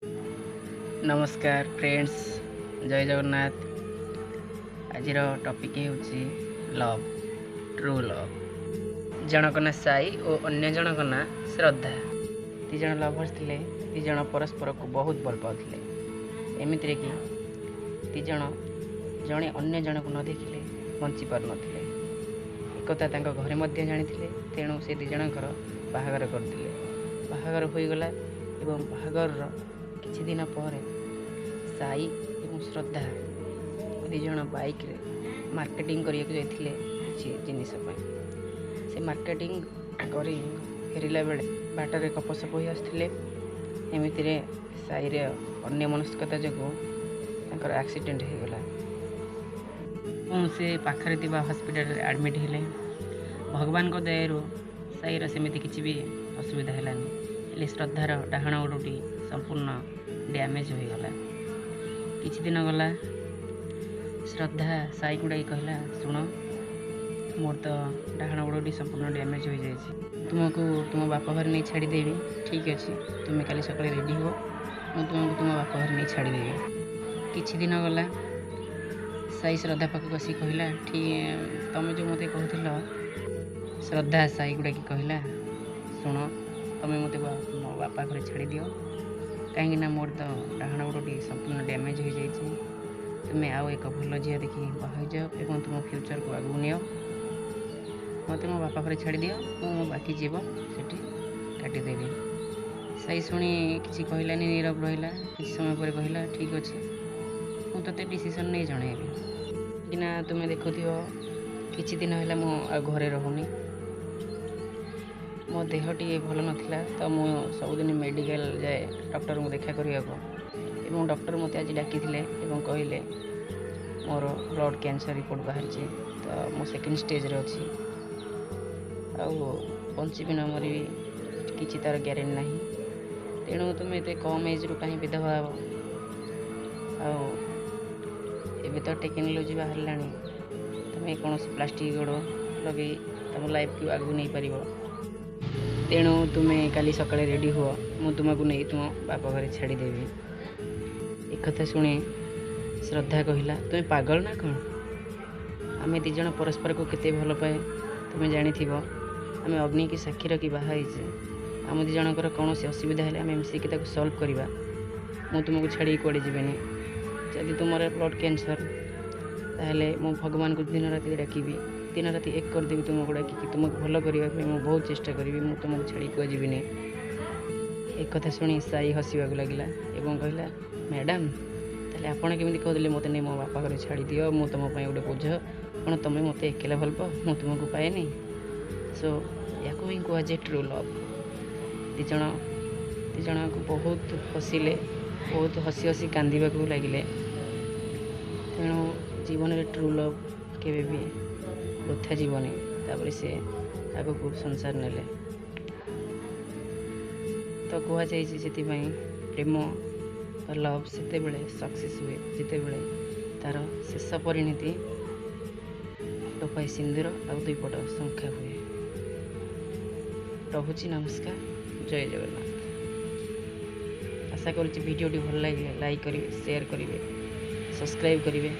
नमस्कार फ्रेंड्स, जय जगन्नाथ। आज टॉपिक होची लव, ट्रू लव। जनक ना साई और अन्य जनक ना श्रद्धा। दी जन लवर्स थिले। दी जन परस्पर को बहुत भल पाउथिले। एमितिरे कि दी जन जणे अन्य जन को न देखिले बंची पार नथिले। एकता तांको घरे मध्ये जानिथिले। तेणु से दी जनकर बाहागर करथिले। बाहागर होई गला एवं बाहागर किछि दिन पर साई और श्रद्धा दिज बाइक रे मार्केटिंग करिया जाइथिले किछि जिनिस पय। से मार्केटिंग करी फेरिला बेले बाटर कपसप होई आसथिले। एमितिरे साई रे अन्य मनस्कता जगो तांकर एक्सीडेंट हो गला। से पाखरे थिबा हॉस्पिटल रे एडमिट हेले। भगवान को दयारु साई रे सेमिति किछि भी असुविधा हेलानी। हेले श्रद्धार डाहाण गोडटी संपूर्ण डैमेज हो गला। किछि दिन गला श्रद्धा साई गुड़ाई कहला, सुन मोर तो डाहाण गोड़टी संपूर्ण डैमेज हो जाए, तुमको तुम बापा घर नहीं छाड़ी देवी। ठीक अच्छे, तुम्हें काली सकाଳେ रेडी हो, मुझे तुमको तुम बापा घर नहीं छाड़ी देवी। किछि दिन गला साई श्रद्धा पाखक आसी कहला, ठीक तुम जो मत कहल। श्रद्धा साई गुड़ा की कहला, शुण तुम मत मो बापा घर छाड़ी दियो, कहीं मोर तो डाहाण गोड़टी संपूर्ण डैमेज हो जाए। तुम्हें आउ एक भल झील देखी बाहर जाओ और तुम फ्यूचर को आगू नियो। मत मो बापा घर छाड़ी दियो, मो बाकी जीव से काटिदेवी। साई शुणी किसी कहलानी, नीरव रहा। किसी समय पर कहला, ठीक अच्छे मुझे डिसीजन नहीं जनइबी कि तुम्हें देखुथ किछि दिन है मु घरे रहुनी। मो देह टी भल नाला तो मु सबुदिन मेडिकल जाए डॉक्टर को देखा करने को। डॉक्टर मत आज डाकी कहले मोर ब्लड कैंसर रिपोर्ट बाहर, तो मो सेकेंड स्टेज रे अच्छी बंची न मरी किसी तार ग्यारेंटी ना। तेणु तुम एत कम एज रू कहीं विधवा हे तो टेक्नोलोजी बाहर लानी। तुम्हें कौन प्लास्टिक गोड़ लगे तुम लाइफ को आगू नहीं पार। तेणु तुम्हें काली सकाळे रेडी हुआ, मु तुमको नहीं तुम बापा घर छाड़देवी। एक कथा शुणी श्रद्धा कहला, तुम्हें पागल ना कौन? आम दिज परस्पर को केते भल पाए तुम्हें जानी थो। आम अग्नि की साक्षी रखी बाहर आम दिजणकर कौन से असुविधा है आम मिसिकी सल्व करवा। मु तुमको छाड़ी कड़े जीवेनि। जदि तुम ब्लड कैंसर ताहले मु भगवान को दिन राति डाकबी, दिन राति एक करदेवी तुमको डाकिकी तुमको भल करने मुझे बहुत चेष्टा करी। मुझे तुमको छाड़ी कुआ जीविनी। एक कथा शुणी साई हसवा लगे और कहला, मैडम ताले आपण केमी कहते मत नहीं मो बापा घर छाड़ी दियो, मु तुम गोटे बोझ कौन, तुम मत एकेला भल पाओ, मु तुमको पाएनि। सो या ही कहुए ट्रू लव। दिज को बहुत हसिले, बहुत हसी हसी कांदा लगिले। तेणु जीवन में ट्रू लव केवे भी वृथा जीवनी। तापर से आग को संसार नेले तो कहुई प्रेम लव से सक्सेस हुए जिते बड़े तार शेष परिणति टोपाई सिंदूर आ दुईपट संख्या हुए। रहुची नमस्कार, जय जगन्नाथ। आशा करुच्ची भिडियोटी भल लगे लाइक करेंगे, शेयर करेंगे, सब्सक्राइब करेंगे।